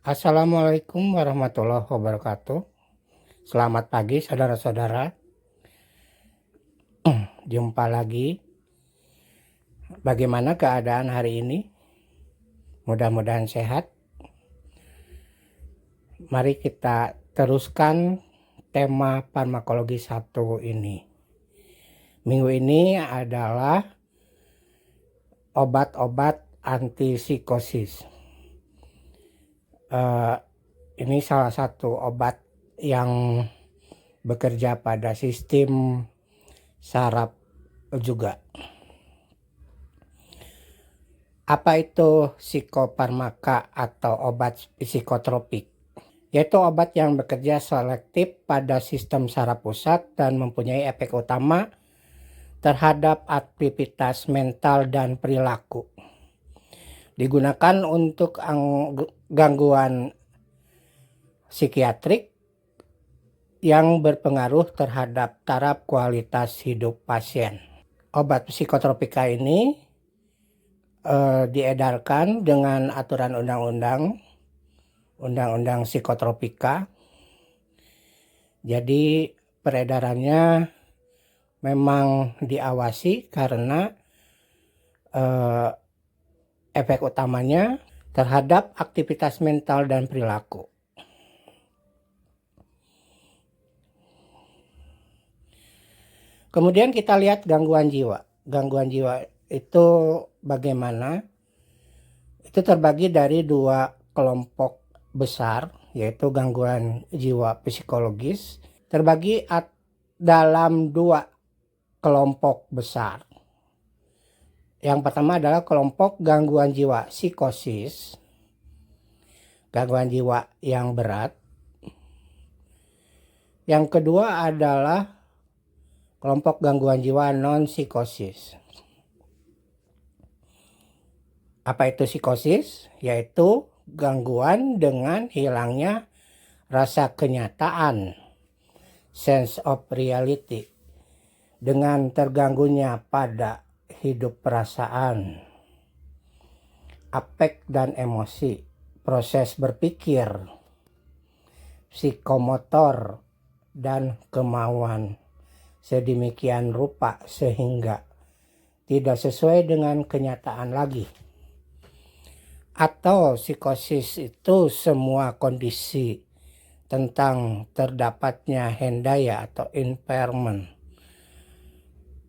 Assalamualaikum warahmatullahi wabarakatuh. Selamat pagi saudara-saudara. Jumpa lagi. Bagaimana keadaan hari ini? Mudah-mudahan sehat. Mari kita teruskan tema farmakologi 1 ini. Minggu ini adalah obat-obat antipsikosis. Ini salah satu obat yang bekerja pada sistem saraf juga. Apa itu psikofarmaka atau obat psikotropik? Yaitu obat yang bekerja selektif pada sistem saraf pusat dan mempunyai efek utama terhadap aktivitas mental dan perilaku. Digunakan untuk gangguan psikiatrik yang berpengaruh terhadap taraf kualitas hidup pasien. Obat psikotropika ini diedarkan dengan aturan undang-undang psikotropika. Jadi peredarannya memang diawasi karena efek utamanya terhadap aktivitas mental dan perilaku. Kemudian kita lihat gangguan jiwa. Gangguan jiwa itu bagaimana? Itu terbagi dari 2 kelompok besar, yaitu gangguan jiwa psikologis. Terbagi dalam 2 kelompok besar. Yang pertama adalah kelompok gangguan jiwa psikosis, gangguan jiwa yang berat. Yang kedua adalah kelompok gangguan jiwa non-psikosis. Apa itu psikosis? Yaitu gangguan dengan hilangnya rasa kenyataan, sense of reality, dengan terganggunya pada hidup perasaan, afek dan emosi, proses berpikir, psikomotor, dan kemauan sedemikian rupa sehingga tidak sesuai dengan kenyataan lagi. Atau psikosis itu semua kondisi tentang terdapatnya hendaya atau impairment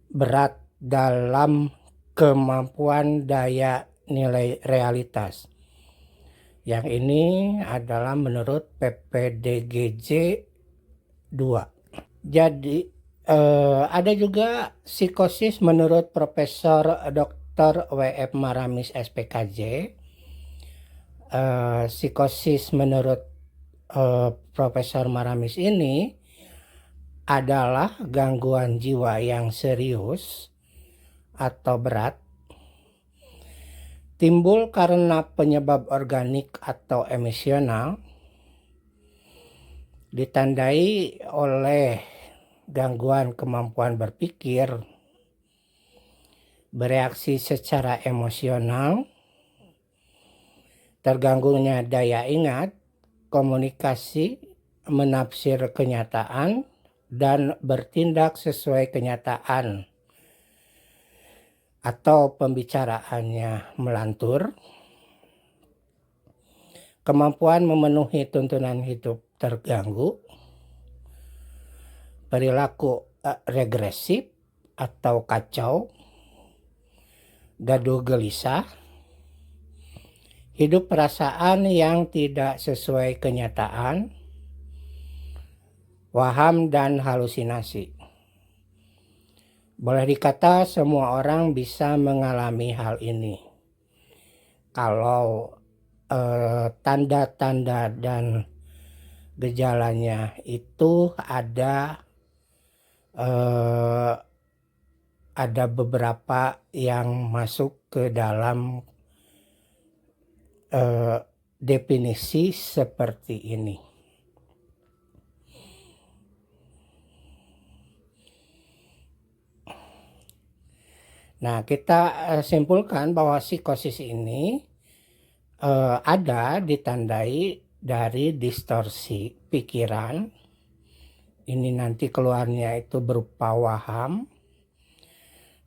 berat dalam kemampuan daya nilai realitas. Yang ini adalah menurut PPDGJ 2. Jadi ada juga psikosis menurut Profesor Dr. W.F. Maramis SPKJ. Psikosis menurut Profesor Maramis ini adalah gangguan jiwa yang serius atau berat, timbul karena penyebab organik atau emosional, ditandai oleh gangguan kemampuan berpikir, bereaksi secara emosional, terganggunya daya ingat, komunikasi, menafsir kenyataan, dan bertindak sesuai kenyataan atau pembicaraannya melantur, kemampuan memenuhi tuntunan hidup terganggu, perilaku regresif atau kacau, gaduh gelisah, hidup perasaan yang tidak sesuai kenyataan, waham dan halusinasi. Boleh dikata semua orang bisa mengalami hal ini. Kalau tanda-tanda dan gejalanya itu ada beberapa yang masuk ke dalam definisi seperti ini. Nah, kita simpulkan bahwa psikosis ini ada ditandai dari distorsi pikiran. Ini nanti keluarnya itu berupa waham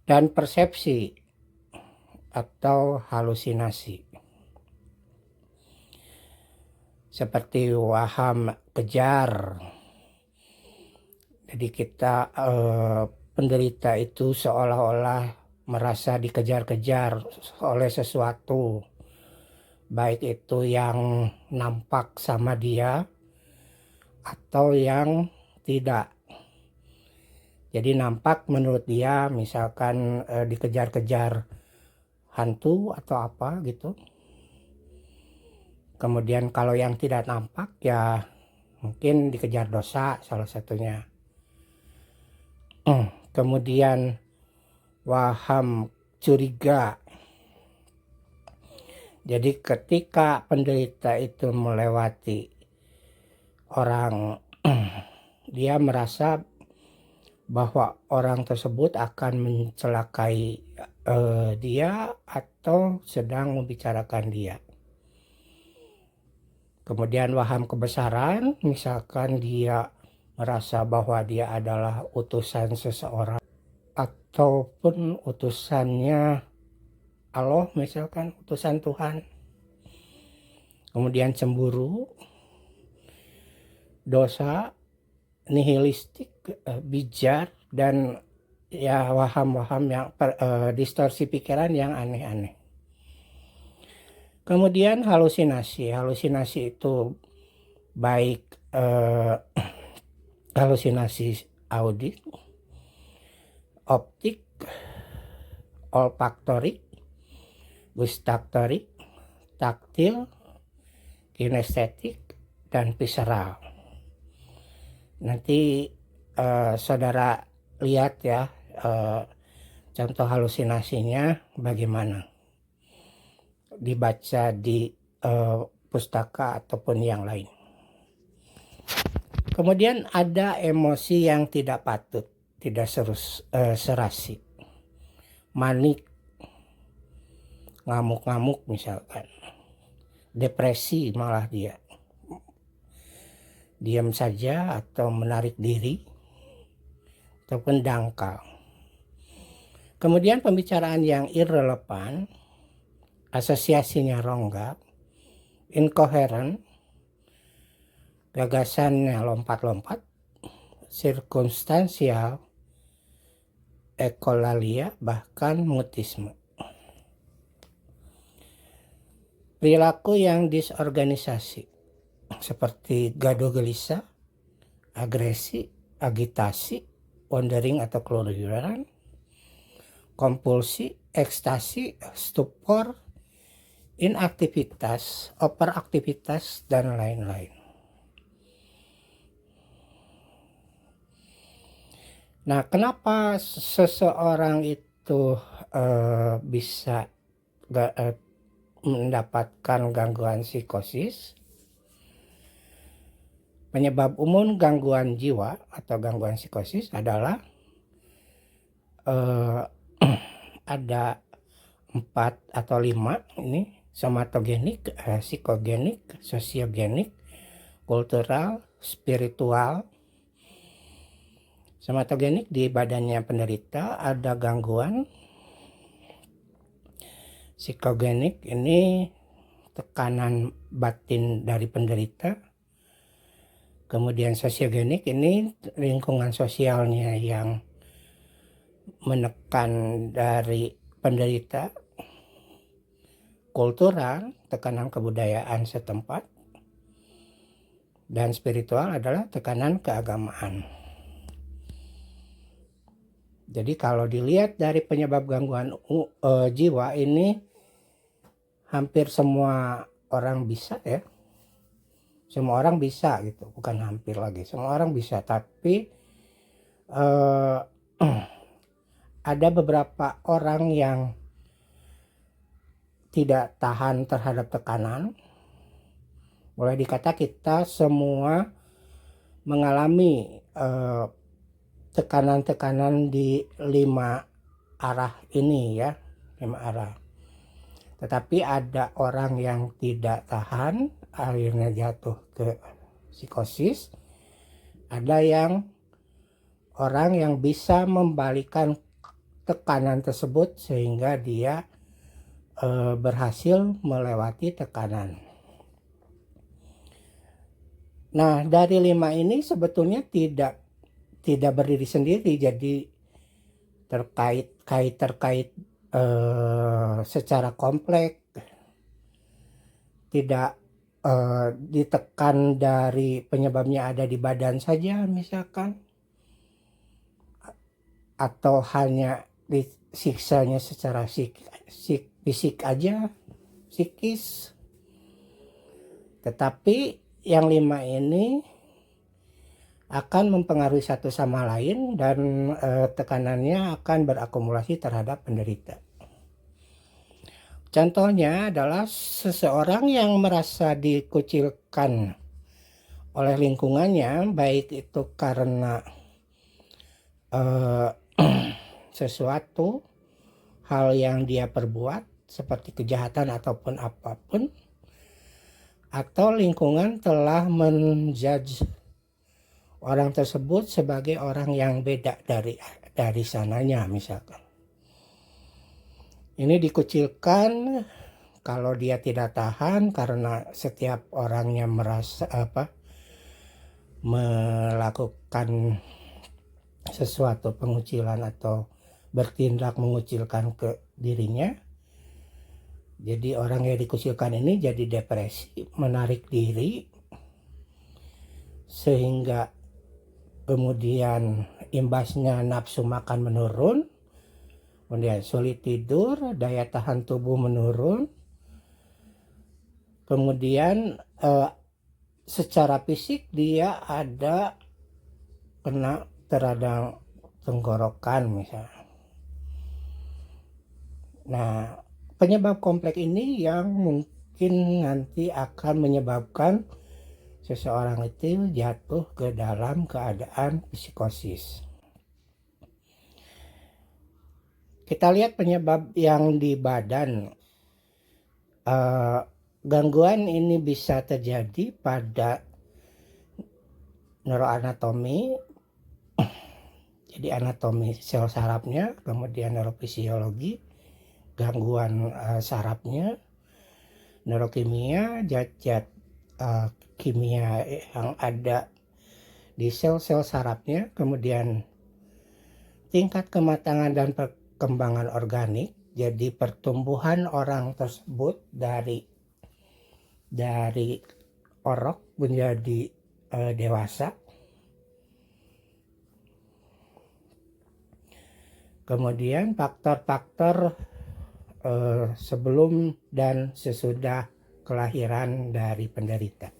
dan persepsi atau halusinasi. Seperti waham kejar. Jadi kita penderita itu seolah-olah merasa dikejar-kejar oleh sesuatu, baik itu yang nampak sama dia atau yang tidak. Jadi nampak menurut dia misalkan dikejar-kejar hantu atau apa gitu. Kemudian kalau yang tidak nampak ya mungkin dikejar dosa salah satunya. Kemudian waham curiga. Jadi ketika penderita itu melewati orang, dia merasa bahwa orang tersebut akan mencelakai dia atau sedang membicarakan dia. Kemudian waham kebesaran, misalkan dia merasa bahwa dia adalah utusan seseorang ataupun utusannya Allah, misalkan utusan Tuhan. Kemudian cemburu, dosa, nihilistik, bijar, dan ya waham-waham yang distorsi pikiran yang aneh-aneh. Kemudian halusinasi itu baik halusinasi audit, optik, olfaktorik, gustatorik, taktil, kinestetik, dan visceral. Nanti saudara lihat ya contoh halusinasinya bagaimana, dibaca di pustaka ataupun yang lain. Kemudian ada emosi yang tidak patut, tidak serasi, manik, ngamuk-ngamuk misalkan, depresi malah dia, diam saja atau menarik diri, ataupun dangkal. Kemudian pembicaraan yang irrelevan, asosiasinya rongga, incoherent, gagasannya lompat-lompat, sirkumstansial, ekolalia, bahkan mutisme. Perilaku yang disorganisasi seperti gaduh gelisah, agresi, agitasi, wandering atau keluyuran, kompulsi, ekstasi, stupor, inaktivitas, overaktivitas, dan lain-lain. Nah, kenapa seseorang itu bisa mendapatkan gangguan psikosis? Penyebab umum gangguan jiwa atau gangguan psikosis adalah ada 4 atau 5 ini: somatogenik, psikogenik, sosiogenik, kultural, spiritual. Somatogenik, di badannya penderita ada gangguan. Psikogenik ini tekanan batin dari penderita. Kemudian sosiogenik ini lingkungan sosialnya yang menekan dari penderita. Kultural, tekanan kebudayaan setempat. Dan spiritual adalah tekanan keagamaan. Jadi kalau dilihat dari penyebab gangguan jiwa ini, hampir semua orang bisa ya. Semua orang bisa gitu, bukan hampir lagi. Semua orang bisa, tapi ada beberapa orang yang tidak tahan terhadap tekanan. Boleh dikata kita semua mengalami tekanan-tekanan di 5 arah ini ya, 5 arah. Tetapi ada orang yang tidak tahan, akhirnya jatuh ke psikosis. Ada yang orang yang bisa membalikan tekanan tersebut sehingga dia berhasil melewati tekanan. Nah, dari 5 ini sebetulnya tidak berdiri sendiri, jadi terkait secara kompleks, tidak ditekan dari penyebabnya ada di badan saja misalkan, atau hanya disiksanya secara fisik aja, psikis. Tetapi yang 5 ini akan mempengaruhi satu sama lain dan tekanannya akan berakumulasi terhadap penderita. Contohnya adalah seseorang yang merasa dikucilkan oleh lingkungannya, baik itu karena sesuatu hal yang dia perbuat seperti kejahatan ataupun apapun, atau lingkungan telah menjudge orang tersebut sebagai orang yang beda dari sananya misalkan. Ini dikucilkan kalau dia tidak tahan karena setiap orangnya merasa melakukan sesuatu pengucilan atau bertindak mengucilkan ke dirinya. Jadi orang yang dikucilkan ini jadi depresi, menarik diri, sehingga kemudian imbasnya nafsu makan menurun, kemudian sulit tidur, daya tahan tubuh menurun, kemudian secara fisik dia ada kena radang tenggorokan misalnya. Nah, penyebab kompleks ini yang mungkin nanti akan menyebabkan seseorang itu jatuh ke dalam keadaan psikosis. Kita lihat penyebab yang di badan. Gangguan ini bisa terjadi pada neuroanatomi, jadi anatomi sel sarafnya, kemudian neurofisiologi, gangguan sarafnya, neurokimia, zat-zat kimia yang ada di sel-sel sarafnya, kemudian tingkat kematangan dan perkembangan organik, jadi pertumbuhan orang tersebut dari orok menjadi dewasa. Kemudian faktor-faktor sebelum dan sesudah kelahiran dari penderita.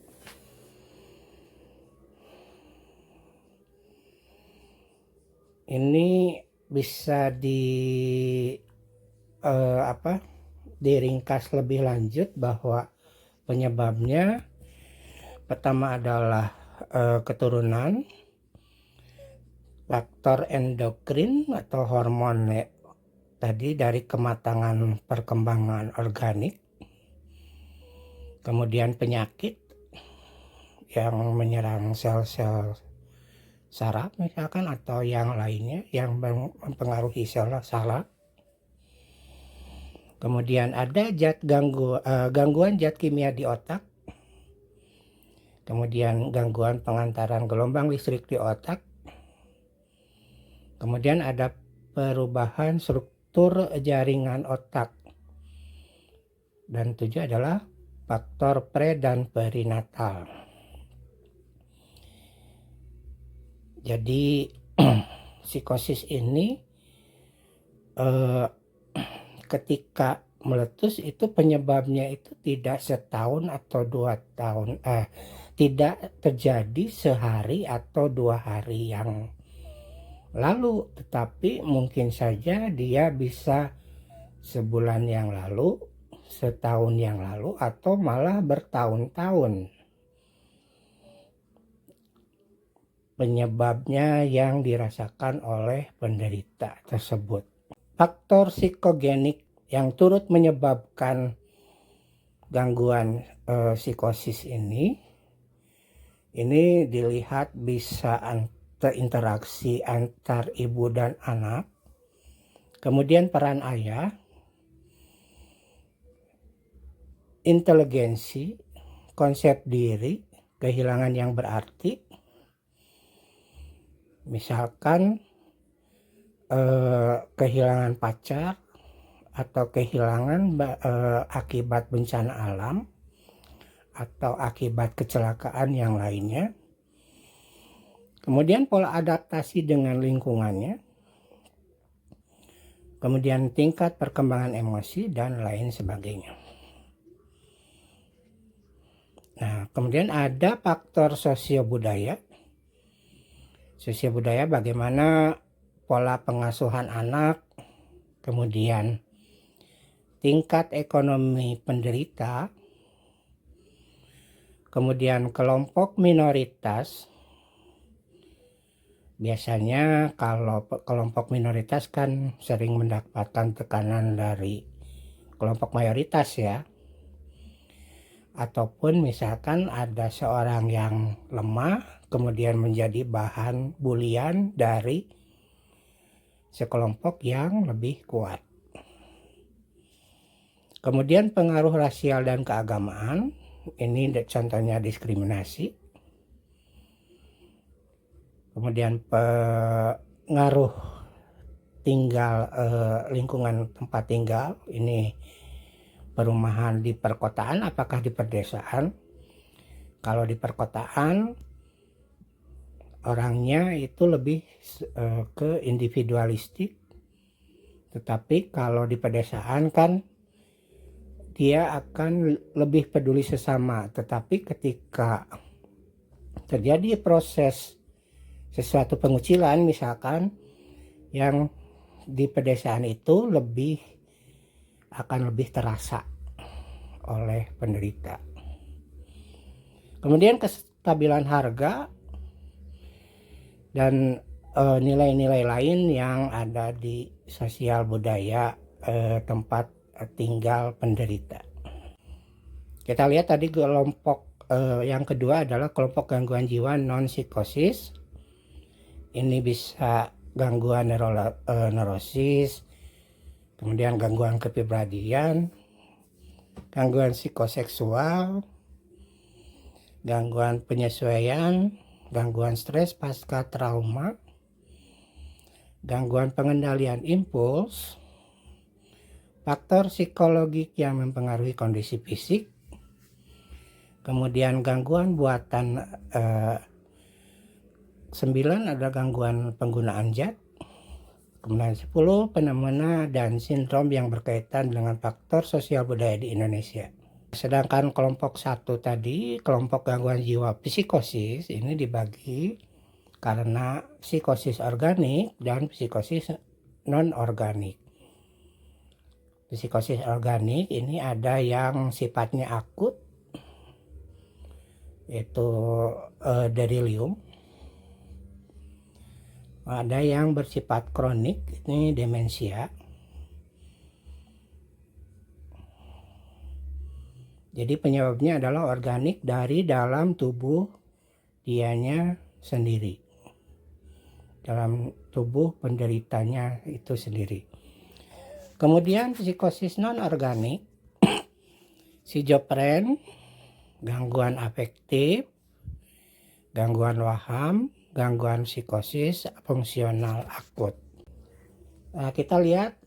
Ini bisa diringkas lebih lanjut bahwa penyebabnya pertama adalah keturunan, faktor endokrin atau hormon tadi dari kematangan perkembangan organik, kemudian penyakit yang menyerang sel-sel saraf misalkan atau yang lainnya yang mempengaruhi sel saraf. Kemudian ada gangguan zat kimia di otak, kemudian gangguan pengantaran gelombang listrik di otak, kemudian ada perubahan struktur jaringan otak, dan 7 adalah faktor pre dan perinatal. Jadi psikosis ini ketika meletus itu penyebabnya itu tidak setahun atau 2 tahun, tidak terjadi sehari atau 2 hari yang lalu, tetapi mungkin saja dia bisa sebulan yang lalu, setahun yang lalu, atau malah bertahun-tahun. Penyebabnya yang dirasakan oleh penderita tersebut. Faktor psikogenik yang turut menyebabkan gangguan psikosis ini dilihat bisa interaksi antar ibu dan anak, kemudian peran ayah, inteligensi, konsep diri, kehilangan yang berarti, misalkan kehilangan pacar atau kehilangan akibat bencana alam atau akibat kecelakaan yang lainnya. Kemudian pola adaptasi dengan lingkungannya, kemudian tingkat perkembangan emosi dan lain sebagainya. Nah, kemudian ada faktor sosiobudaya. Sosiobudaya bagaimana pola pengasuhan anak, kemudian tingkat ekonomi penderita, kemudian kelompok minoritas. Biasanya kalau kelompok minoritas kan sering mendapatkan tekanan dari kelompok mayoritas ya. Ataupun misalkan ada seorang yang lemah kemudian menjadi bahan bulian dari sekelompok yang lebih kuat. Kemudian pengaruh rasial dan keagamaan, ini contohnya diskriminasi. Kemudian pengaruh tinggal lingkungan tempat tinggal, ini perumahan di perkotaan apakah di pedesaan. Kalau di perkotaan orangnya itu lebih ke individualistik, tetapi kalau di pedesaan kan dia akan lebih peduli sesama. Tetapi ketika terjadi proses sesuatu pengucilan misalkan, yang di pedesaan itu akan lebih terasa oleh penderita. Kemudian kestabilan harga dan nilai-nilai lain yang ada di sosial budaya tempat tinggal penderita. Kita lihat tadi kelompok yang kedua adalah kelompok gangguan jiwa non-psikosis. Ini bisa gangguan neurosis, kemudian gangguan kepribadian, gangguan psikoseksual, gangguan penyesuaian, gangguan stres pasca trauma, gangguan pengendalian impuls, faktor psikologik yang mempengaruhi kondisi fisik, kemudian gangguan buatan 9 ada gangguan penggunaan zat, kemudian 10 fenomena dan sindrom yang berkaitan dengan faktor sosial budaya di Indonesia. Sedangkan kelompok 1 tadi, kelompok gangguan jiwa psikosis, ini dibagi karena psikosis organik dan psikosis non-organik. Psikosis organik ini ada yang sifatnya akut, yaitu delirium. Ada yang bersifat kronik, ini demensia. Jadi penyebabnya adalah organik dari dalam tubuh dianya sendiri, dalam tubuh penderitanya itu sendiri. Kemudian psikosis non-organik, schizofren, gangguan afektif, gangguan waham, gangguan psikosis fungsional akut. Nah, kita lihat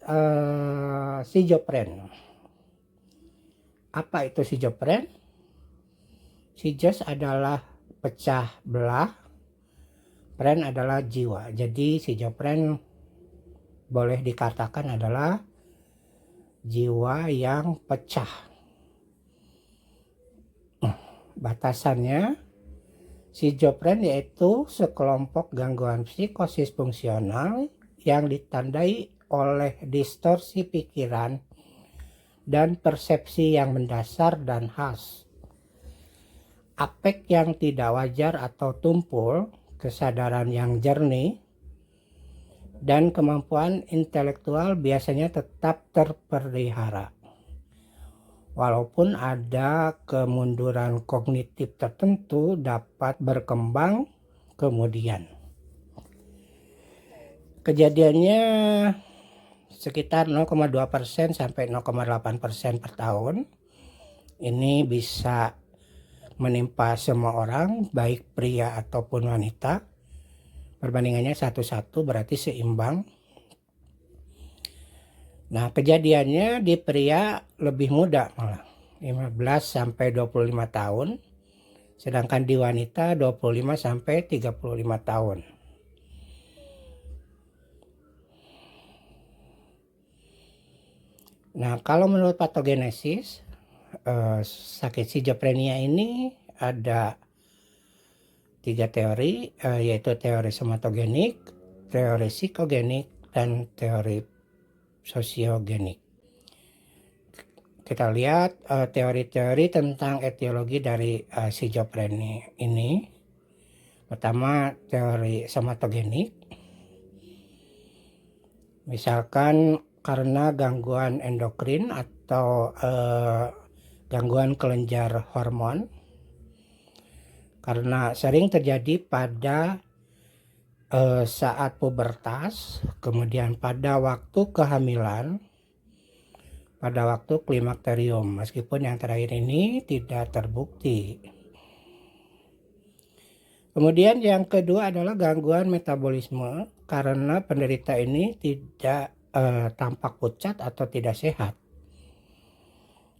schizofren. Apa itu schizofren? Schizos adalah pecah belah, fren adalah jiwa. Jadi schizofren boleh dikatakan adalah jiwa yang pecah. Batasannya, schizofren yaitu sekelompok gangguan psikosis fungsional yang ditandai oleh distorsi pikiran dan persepsi yang mendasar dan khas, afek yang tidak wajar atau tumpul, kesadaran yang jernih, dan kemampuan intelektual biasanya tetap terpelihara. walaupun ada kemunduran kognitif tertentu dapat berkembang kemudian. Kejadiannya sekitar 0,2% sampai 0,8% per tahun. Ini bisa menimpa semua orang, baik pria ataupun wanita. Perbandingannya 1:1 berarti seimbang. Nah, kejadiannya di pria lebih muda malah, 15 sampai 25 tahun. Sedangkan di wanita 25 sampai 35 tahun. Nah, kalau menurut patogenesis, sakit schizophrenia ini ada 3 teori, yaitu teori somatogenik, teori psikogenik, dan teori sosiogenik. Kita lihat teori-teori tentang etiologi dari schizophrenia ini. Pertama, teori somatogenik. Misalkan karena gangguan endokrin atau gangguan kelenjar hormon, karena sering terjadi pada saat pubertas, kemudian pada waktu kehamilan, pada waktu klimakterium, meskipun yang terakhir ini tidak terbukti. Kemudian yang kedua adalah gangguan metabolisme, karena penderita ini tidak tampak pucat atau tidak sehat.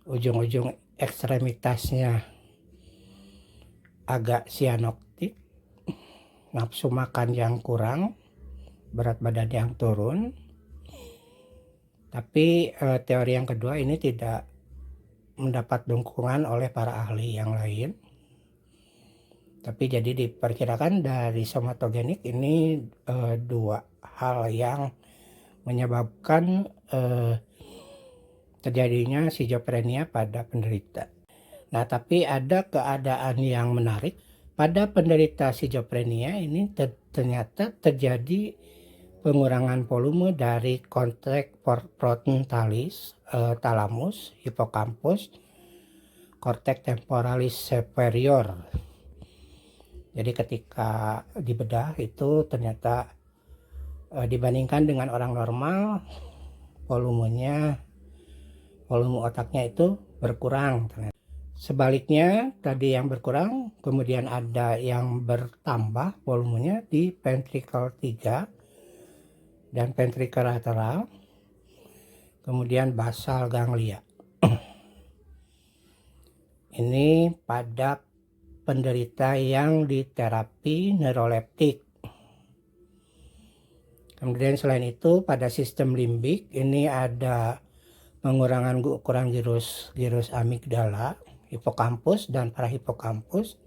Ujung-ujung ekstremitasnya agak sianoptik, nafsu makan yang kurang, berat badan yang turun. Tapi teori yang kedua ini tidak mendapat dukungan oleh para ahli yang lain. Tapi jadi diperkirakan dari somatogenik ini dua hal yang menyebabkan terjadinya schizophrenia pada penderita. Nah, tapi ada keadaan yang menarik. Pada penderita schizophrenia ini ternyata terjadi pengurangan volume dari korteks frontalis, talamus, hipokampus, korteks temporalis superior. Jadi ketika dibedah itu ternyata dibandingkan dengan orang normal, volume otaknya itu berkurang. Sebaliknya tadi yang berkurang, kemudian ada yang bertambah volumenya di ventricle 3 dan ventricle lateral, kemudian basal ganglia. Ini pada penderita yang diterapi neuroleptik. Kemudian selain itu pada sistem limbik ini ada pengurangan ukuran gyrus amigdala, hipokampus dan parahipokampus.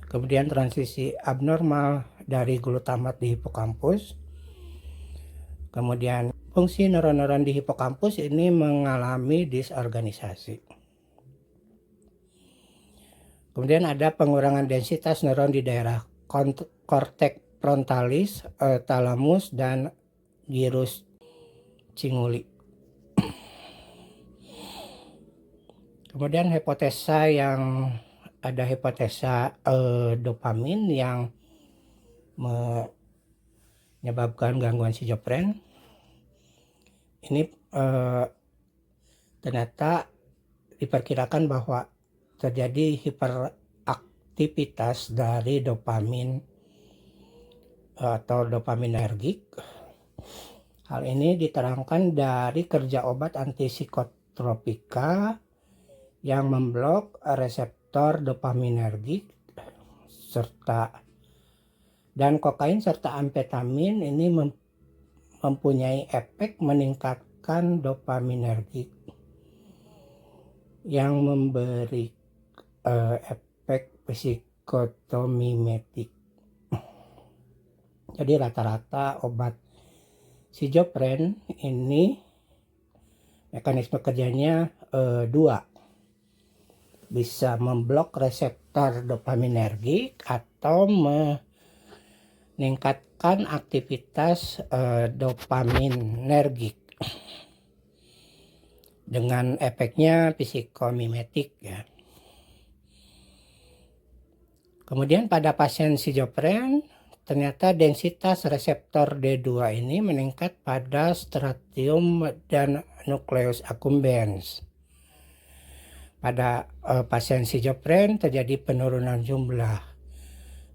Kemudian transisi abnormal dari glutamat di hipokampus. Kemudian fungsi neuron-neuron di hipokampus ini mengalami disorganisasi. Kemudian ada pengurangan densitas neuron di daerah korteks frontalis, talamus, dan gyrus cinguli. Kemudian hipotesa dopamin yang menyebabkan gangguan schizophren. Ini ternyata diperkirakan bahwa terjadi hiperaktivitas dari dopamin atau dopaminergik. Hal ini diterangkan dari kerja obat antipsikotropika yang memblok reseptor dopaminergik dan kokain serta amfetamin ini mempunyai efek meningkatkan dopaminergik yang memberi efek psikotomimetik. Jadi rata-rata obat schizophren ini mekanisme kerjanya dua, bisa memblok reseptor dopaminergik atau meningkatkan aktivitas dopaminergik. dengan efeknya psikomimetik ya. Kemudian pada pasien schizofren, ternyata densitas reseptor D2 ini meningkat pada stratium dan nucleus accumbens. Pada pasien schizofren terjadi penurunan jumlah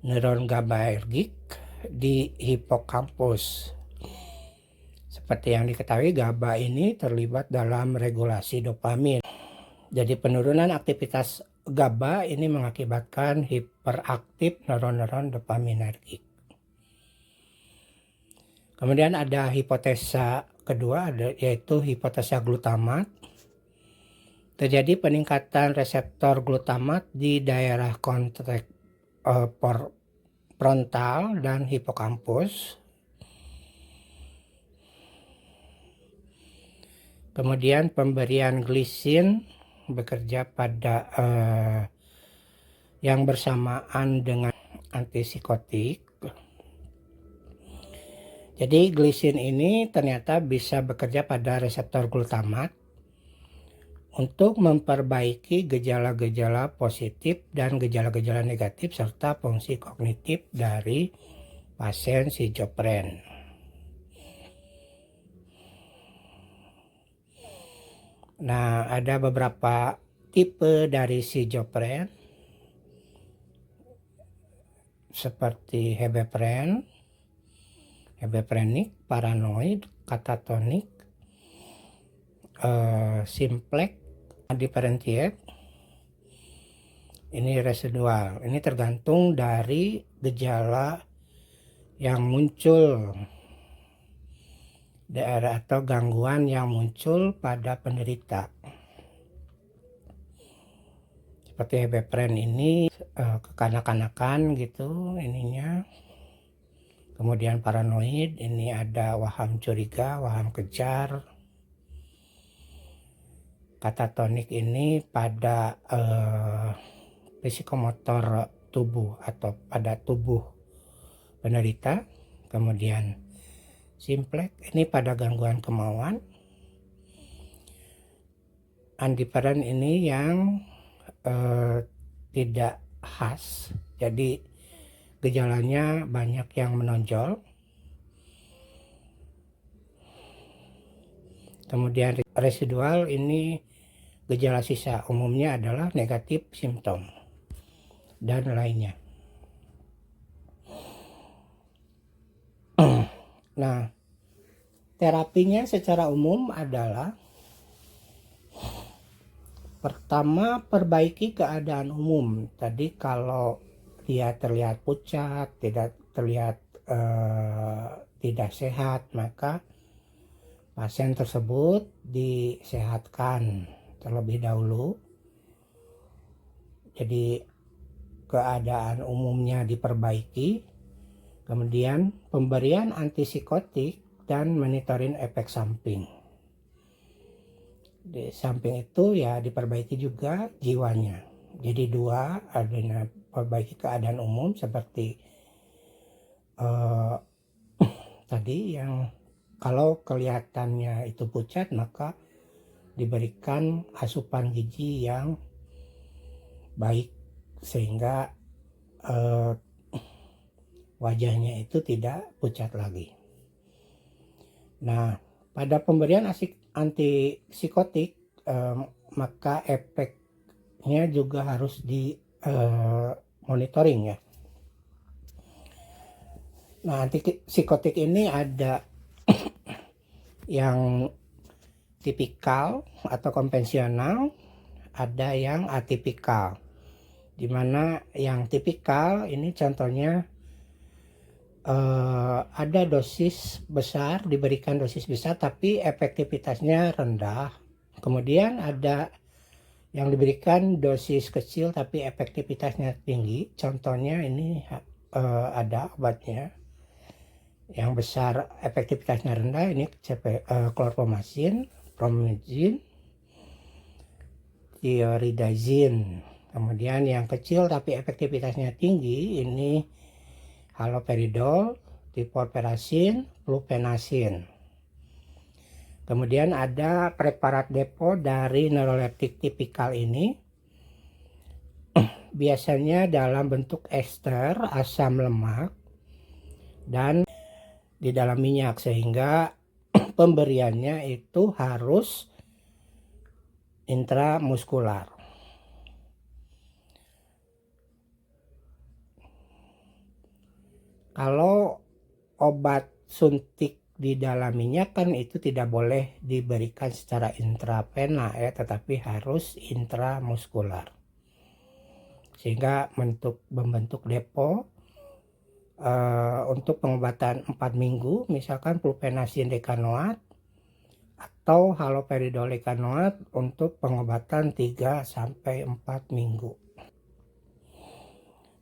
neuron GABAergic di hipokampus. Seperti yang diketahui, GABA ini terlibat dalam regulasi dopamin. Jadi penurunan aktivitas GABA ini mengakibatkan hiperaktif neuron-neuron dopaminergik. Kemudian ada hipotesa kedua, yaitu hipotesa glutamat. Terjadi peningkatan reseptor glutamat di daerah konteks frontal dan hipokampus. Kemudian pemberian glisin bekerja pada yang bersamaan dengan antipsikotik. Jadi glisin ini ternyata bisa bekerja pada reseptor glutamat untuk memperbaiki gejala-gejala positif dan gejala-gejala negatif serta fungsi kognitif dari pasien schizofren. Nah, ada beberapa tipe dari schizofren seperti hebephrenic, paranoid, katatonik, simplex, differentiate. Ini residual. Ini tergantung dari gejala yang muncul daerah atau gangguan yang muncul pada penderita. Seperti hebepren ini kekanak-kanakan gitu ininya. Kemudian paranoid, ini ada waham curiga, waham kejar. Katatonik ini pada psikomotor tubuh atau pada tubuh penderita. Kemudian simplex ini pada gangguan kemauan. Indifferent ini yang tidak khas, jadi gejalanya banyak yang menonjol. Kemudian residual ini gejala sisa, umumnya adalah negatif simptom dan lainnya. Nah, terapinya secara umum adalah pertama, perbaiki keadaan umum. Tadi kalau dia terlihat pucat, tidak terlihat tidak sehat, maka pasien tersebut disehatkan terlebih dahulu. Jadi keadaan umumnya diperbaiki. Kemudian pemberian antipsikotik dan monitoring efek samping. Di samping itu ya diperbaiki juga jiwanya. Jadi dua, adanya perbaiki keadaan umum seperti tadi yang kalau kelihatannya itu pucat, maka diberikan asupan gizi yang baik sehingga wajahnya itu tidak pucat lagi. Nah, pada pemberian antipsikotik maka efeknya juga harus di monitoring ya. Nah, antipsikotik ini ada yang tipikal atau konvensional, ada yang atipikal. Dimana yang tipikal ini contohnya ada dosis besar, diberikan dosis besar tapi efektivitasnya rendah. Kemudian ada yang diberikan dosis kecil tapi efektivitasnya tinggi. Contohnya ini ada obatnya yang besar efektivitasnya rendah, ini chlorpromazine, promazine, thioridazine. Kemudian yang kecil tapi efektivitasnya tinggi, ini haloperidol, tiporferacin, fluphenacin. Kemudian ada preparat depo dari neuroleptik tipikal ini biasanya dalam bentuk ester asam lemak dan di dalam minyak, sehingga pemberiannya itu harus intramuskular. Kalau obat suntik di dalam minyak kan itu tidak boleh diberikan secara intravena ya, tetapi harus intramuskular. Sehingga membentuk depo untuk pengobatan 4 minggu, misalkan fluphenazine dekanoat atau haloperidol dekanoat untuk pengobatan 3-4 minggu.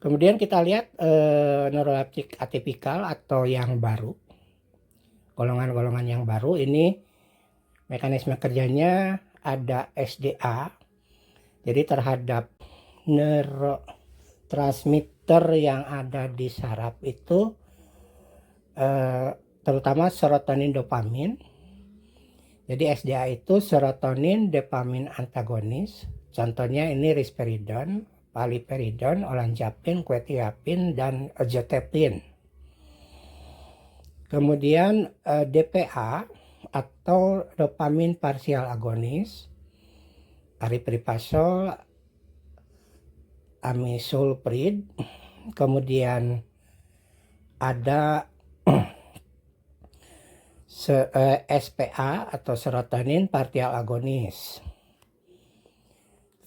Kemudian kita lihat neuroleptik atipikal atau yang baru. Golongan-golongan yang baru ini mekanisme kerjanya ada SDA. Jadi terhadap neurotransmitter yang ada di saraf itu terutama serotonin dopamin. Jadi SDA itu serotonin dopamin antagonis. Contohnya ini risperidon, paliperidon, olanzapin, quetiapin, dan azathiopin. Kemudian DPA atau dopamin parsial agonis, aripiprazol, amisulprid. Kemudian ada SPA atau serotonin partial agonis.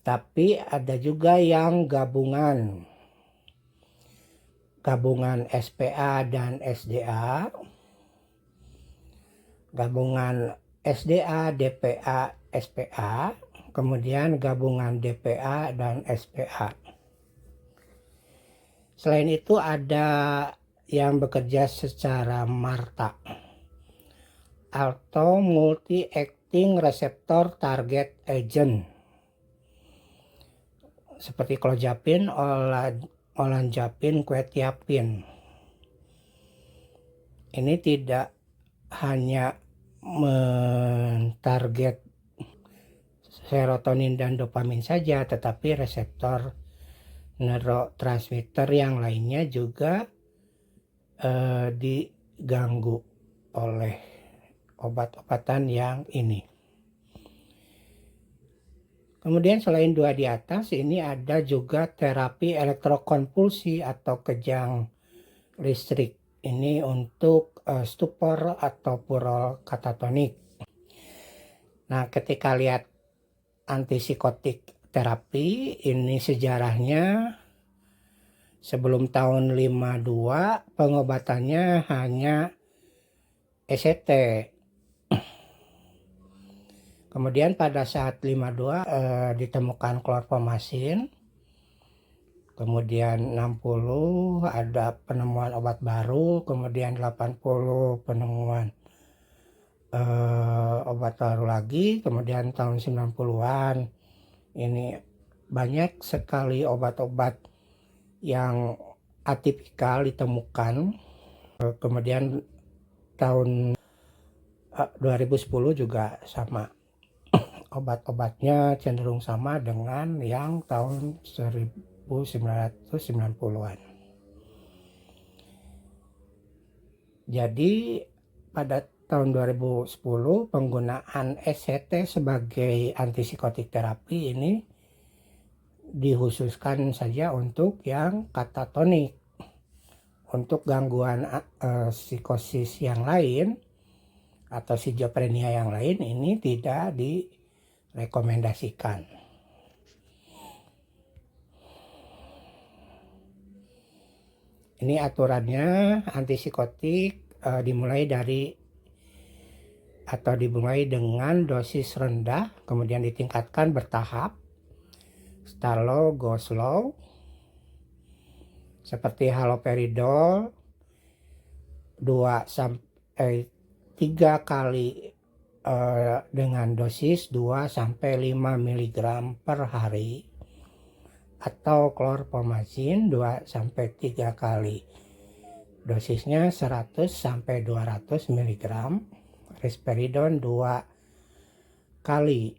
Tapi ada juga yang gabungan SPA dan SDA, gabungan SDA, DPA, SPA, kemudian gabungan DPA dan SPA. Selain itu ada yang bekerja secara MARTA atau multi-acting receptor target agent, seperti clozapin, olanzapin, quetiapin. Ini tidak hanya mentarget serotonin dan dopamin saja, tetapi reseptor neurotransmitter yang lainnya juga diganggu oleh obat-obatan yang ini. Kemudian selain dua di atas, ini ada juga terapi elektrokonvulsi atau kejang listrik. Ini untuk stupor atau purol katatonik. Nah, ketika lihat antipsikotik terapi, ini sejarahnya sebelum tahun 52 pengobatannya hanya ECT. Kemudian pada saat 52 ditemukan klorpromazin. Kemudian 60 ada penemuan obat baru, kemudian 80 penemuan obat baru lagi, kemudian tahun 90-an ini banyak sekali obat-obat yang atipikal ditemukan. Kemudian tahun 2010 juga sama. Obat-obatnya cenderung sama dengan yang tahun 1990-an. Jadi pada tahun 2010 penggunaan ECT sebagai antipsikotik terapi ini dikhususkan saja untuk yang katatonik. Untuk gangguan psikosis yang lain atau skizofrenia yang lain ini tidak direkomendasikan. Ini aturannya, antipsikotik dimulai dengan dosis rendah, kemudian ditingkatkan bertahap, start low, go slow, seperti haloperidol 3 kali dengan dosis 2-5 mg per hari, atau klorpromazin 2-3 kali dosisnya 100-200 mg risperidon 2 kali.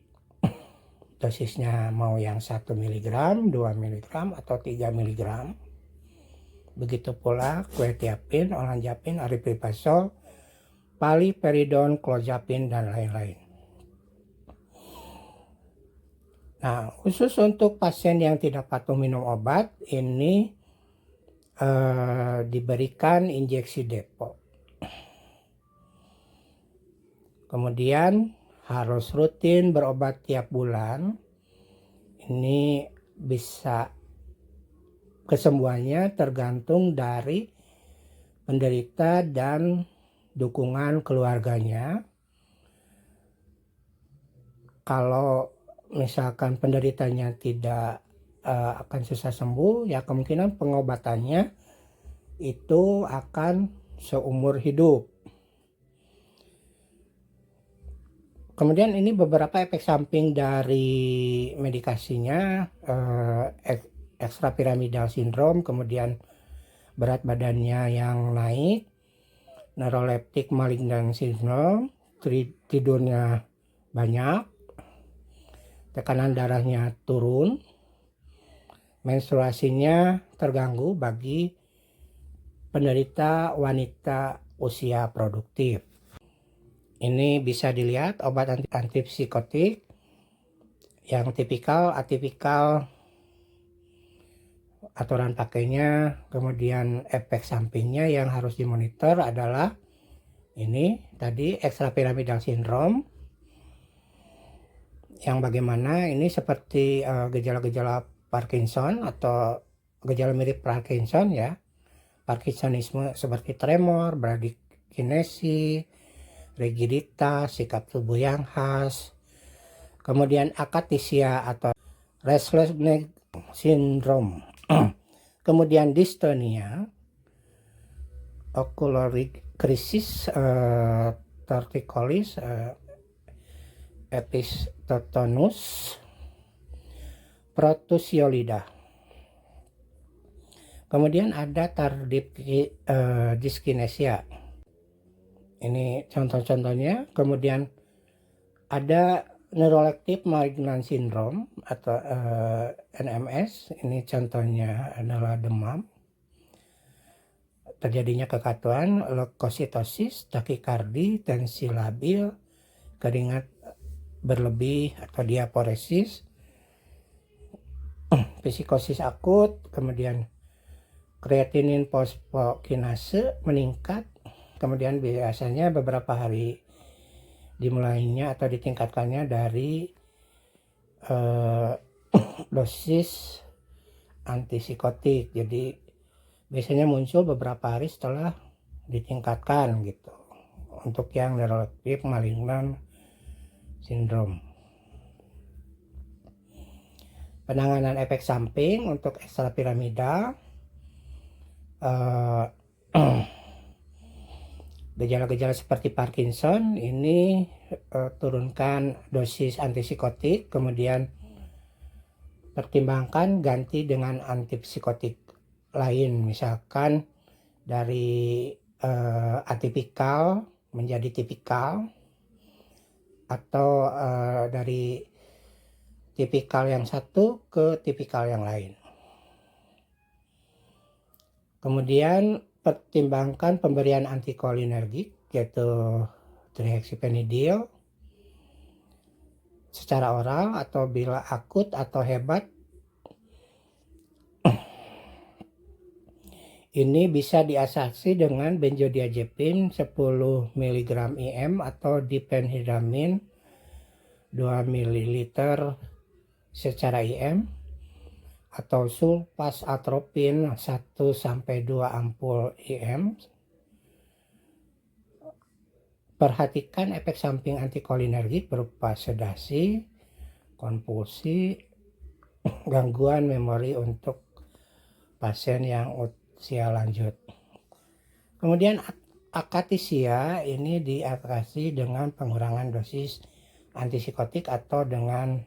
Dosisnya mau yang 1 mg, 2 mg, atau 3 mg. Begitu pula quetiapin, olanzapin, aripiprazol, paliperidon, clozapin, dan lain-lain. Nah, khusus untuk pasien yang tidak patuh minum obat, ini diberikan injeksi depo. Kemudian harus rutin berobat tiap bulan. Ini bisa kesembuhannya tergantung dari penderita dan dukungan keluarganya. Kalau misalkan penderitanya tidak akan susah sembuh, ya kemungkinan pengobatannya itu akan seumur hidup. Kemudian ini beberapa efek samping dari medikasinya, ekstrapiramidal sindrom, kemudian berat badannya yang naik, neuroleptik malignant syndrome, tidurnya banyak, tekanan darahnya turun, menstruasinya terganggu bagi penderita wanita usia produktif. Ini bisa dilihat obat antipsikotik yang tipikal, atipikal, aturan pakainya, kemudian efek sampingnya yang harus dimonitor adalah ini tadi ekstrapiramidal sindrom, yang bagaimana ini seperti gejala-gejala Parkinson atau gejala mirip Parkinson ya, Parkinsonisme seperti tremor, bradykinesi, rigiditas, sikap tubuh yang khas, kemudian akathisia atau restless leg syndrome, kemudian dystonia, ocular crisis, torticollis, epistotonus, protusiolida. Kemudian ada tardive dyskinesia. Ini contoh-contohnya. Kemudian ada neuroleptic malignant syndrome atau NMS. Ini contohnya adalah demam, terjadinya kekatuan, leukositosis, takikardi, tensi labil, keringat berlebih atau diaporesis, psikosis akut, kemudian kreatinin fosfokinase meningkat, kemudian biasanya beberapa hari dimulainya atau ditingkatkannya dari dosis antipsikotik. Jadi biasanya muncul beberapa hari setelah ditingkatkan gitu. Untuk yang neuroleptic malignant syndrome. Penanganan efek samping untuk ekstrapiramidal, gejala-gejala seperti Parkinson ini turunkan dosis antipsikotik, kemudian pertimbangkan ganti dengan antipsikotik lain, misalkan dari atipikal menjadi tipikal, atau dari tipikal yang satu ke tipikal yang lain. Kemudian pertimbangkan pemberian antikolinergik yaitu trihexyphenidyl secara oral, atau bila akut atau hebat ini bisa diatasi dengan benzodiazepin 10 mg IM atau diphenhydramine 2 ml secara IM, atau sulfasatropin 1-2 ampul IM. Perhatikan efek samping antikolinergik berupa sedasi, konvulsi, gangguan memori untuk pasien yang usia lanjut. Kemudian akathisia ini diatasi dengan pengurangan dosis antipsikotik atau dengan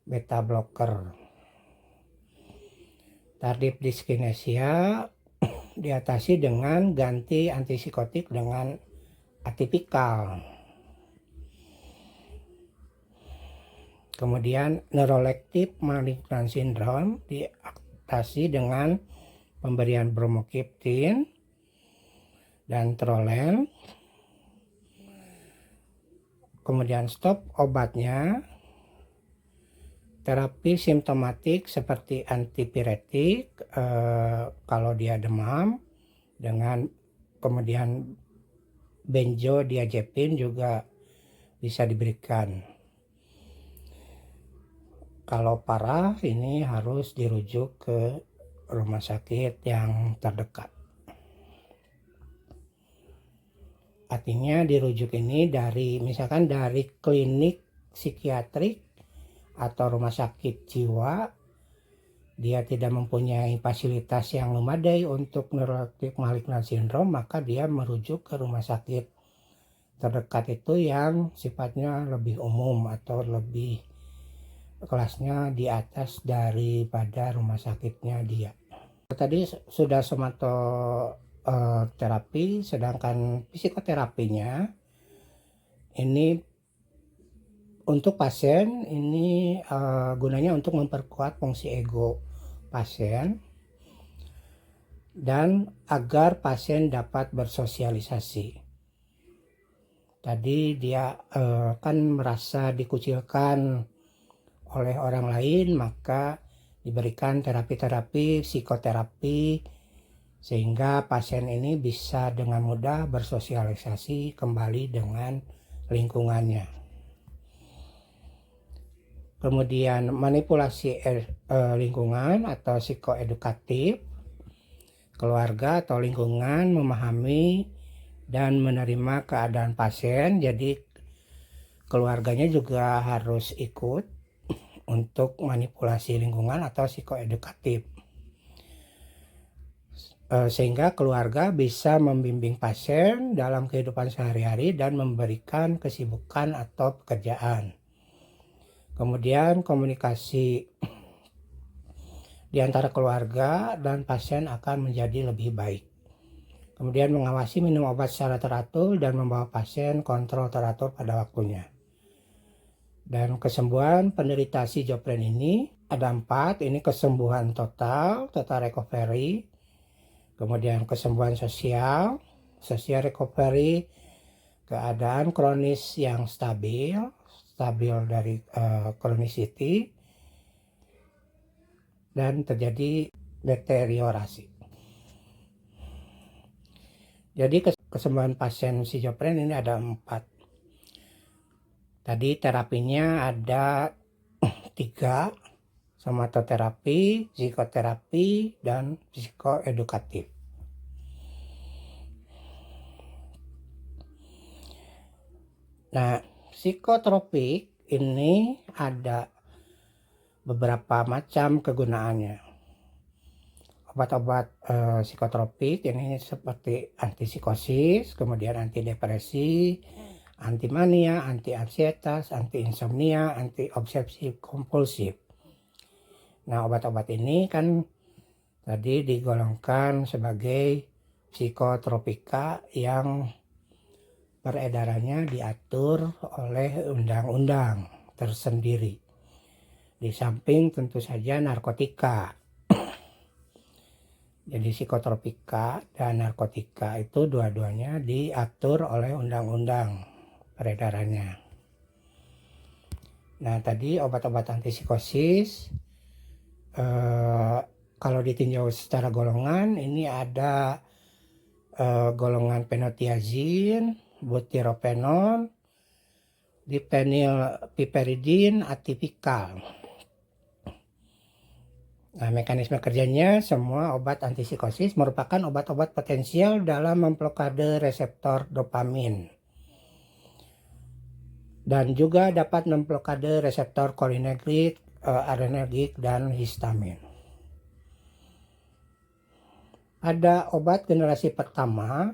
beta blocker. Tardive dyskinesia diatasi dengan ganti antipsikotik dengan atipikal. Kemudian neuroleptic malignant syndrome diatasi dengan pemberian bromokriptin dan trolen. Kemudian stop obatnya. Terapi simptomatik seperti antipiretik kalau dia demam, dengan kemudian benzodiazepin juga bisa diberikan. Kalau parah ini harus dirujuk ke rumah sakit yang terdekat. Artinya dirujuk ini misalkan dari klinik psikiatrik atau rumah sakit jiwa, dia tidak mempunyai fasilitas yang memadai untuk neuroleptic malignant syndrome, maka dia merujuk ke rumah sakit terdekat itu yang sifatnya lebih umum atau lebih kelasnya di atas daripada rumah sakitnya dia. Tadi sudah somatoterapi, sedangkan psikoterapinya ini untuk pasien ini gunanya untuk memperkuat fungsi ego pasien dan agar pasien dapat bersosialisasi. Tadi dia kan merasa dikucilkan oleh orang lain, maka diberikan terapi-terapi psikoterapi sehingga pasien ini bisa dengan mudah bersosialisasi kembali dengan lingkungannya. Kemudian manipulasi lingkungan atau psikoedukatif, keluarga atau lingkungan memahami dan menerima keadaan pasien, jadi keluarganya juga harus ikut untuk manipulasi lingkungan atau psikoedukatif, sehingga keluarga bisa membimbing pasien dalam kehidupan sehari-hari dan memberikan kesibukan atau pekerjaan. Kemudian komunikasi di antara keluarga dan pasien akan menjadi lebih baik. Kemudian mengawasi minum obat secara teratur dan membawa pasien kontrol teratur pada waktunya. Dan kesembuhan penderita schizofren ini ada 4, ini kesembuhan total recovery, kemudian kesembuhan social recovery, keadaan kronis yang stabil dari chronicity, dan terjadi deteriorasi. Jadi kesembuhan pasien schizofren ini ada 4. Tadi terapinya ada 3, somatoterapi, psikoterapi, dan psikoedukatif. Nah, psikotropik ini ada beberapa macam kegunaannya. Obat-obat psikotropik ini seperti antipsikosis, kemudian antidepresi, antimania, anti-ansietas, anti-insomnia, anti-obsesif kompulsif. Nah, obat-obat ini kan tadi digolongkan sebagai psikotropika yang peredarannya diatur oleh undang-undang tersendiri. Di samping tentu saja narkotika. Jadi psikotropika dan narkotika itu dua-duanya diatur oleh undang-undang peredarannya. Nah, tadi obat-obat antipsikosis kalau ditinjau secara golongan ini ada golongan fenotiazin, butyrophenol, diphenylpiperidin atipikal. Nah, mekanisme kerjanya semua obat antipsikosis merupakan obat-obat potensial dalam memblokade reseptor dopamin dan juga dapat memblokade reseptor cholinergic, adrenergic, dan histamin. Ada obat generasi pertama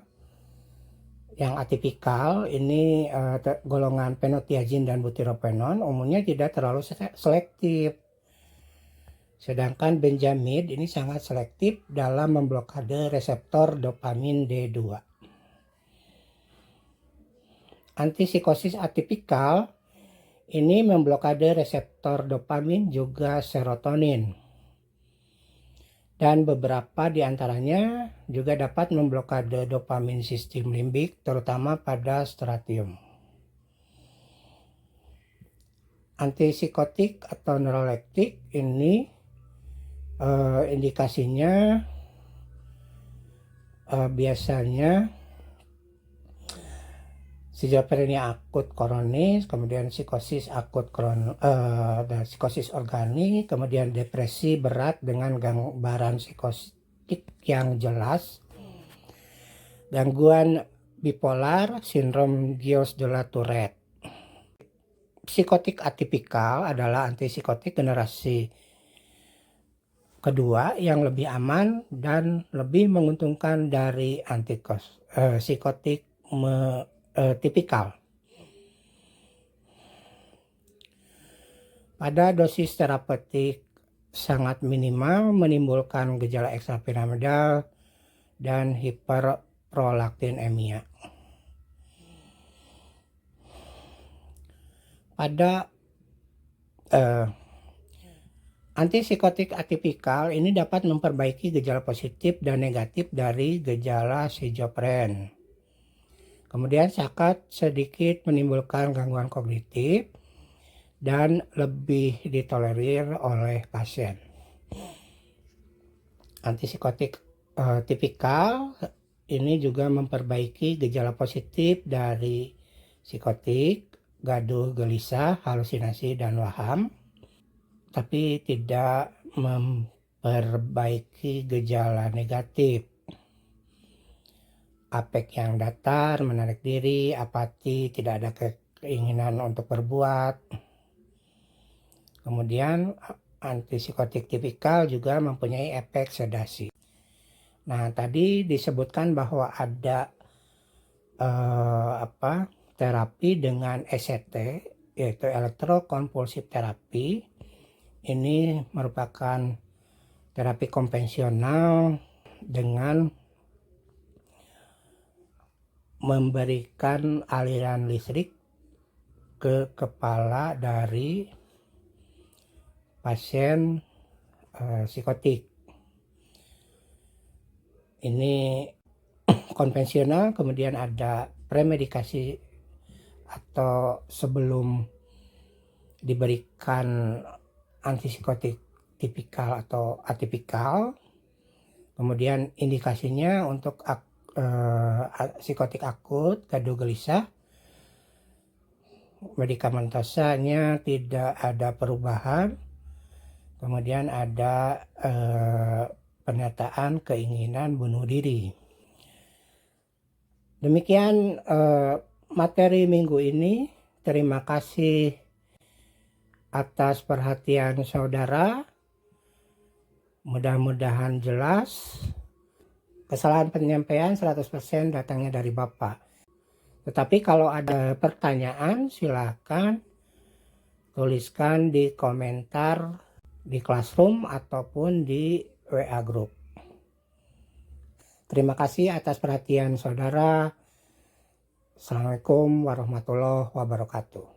yang atipikal, ini golongan fenotiazin dan butyrophenol umumnya tidak terlalu selektif. Sedangkan benjamid ini sangat selektif dalam memblokade reseptor dopamin D2. Antipsikosis atipikal Ini memblokade reseptor dopamin juga serotonin. Dan beberapa di antaranya juga dapat memblokade dopamin sistem limbik, terutama pada stratium. Antipsikotik atau neuroleptik ini indikasinya biasanya skizofrenia akut kronis, kemudian psikosis akut dan psikosis organik, kemudian depresi berat dengan gambaran psikotik yang jelas, gangguan bipolar, sindrom Guillain-Barré de la Tourette. Psikotik atipikal adalah antipsikotik generasi kedua yang lebih aman dan lebih menguntungkan dari psikotik tipikal. Pada dosis terapeutik sangat minimal menimbulkan gejala ekstrapiramidal dan hiperprolaktinemia. Pada antipsikotik atipikal ini dapat memperbaiki gejala positif dan negatif dari gejala skizofren. Kemudian sangat sedikit menimbulkan gangguan kognitif dan lebih ditolerir oleh pasien. Antipsikotik tipikal ini juga memperbaiki gejala positif dari psikotik, gaduh, gelisah, halusinasi, dan waham, tapi tidak memperbaiki gejala negatif. Afek yang datar, menarik diri, apati, tidak ada keinginan untuk berbuat. Kemudian antipsikotik tipikal juga mempunyai efek sedasi. Nah, tadi disebutkan bahwa ada terapi dengan ECT, yaitu elektrokonvulsif terapi. Ini merupakan terapi konvensional dengan memberikan aliran listrik ke kepala dari pasien psikotik. Ini konvensional, kemudian ada premedikasi atau sebelum diberikan antipsikotik tipikal atau atipikal. Kemudian indikasinya untuk psikotik akut, gaduh gelisah, medikamentosanya tidak ada perubahan. Kemudian ada pernyataan keinginan bunuh diri. Demikian materi minggu ini. Terima kasih atas perhatian saudara. Mudah-mudahan jelas. Kesalahan penyampaian 100% datangnya dari Bapak. Tetapi kalau ada pertanyaan silakan tuliskan di komentar di Classroom ataupun di WA Group. Terima kasih atas perhatian saudara. Assalamualaikum warahmatullahi wabarakatuh.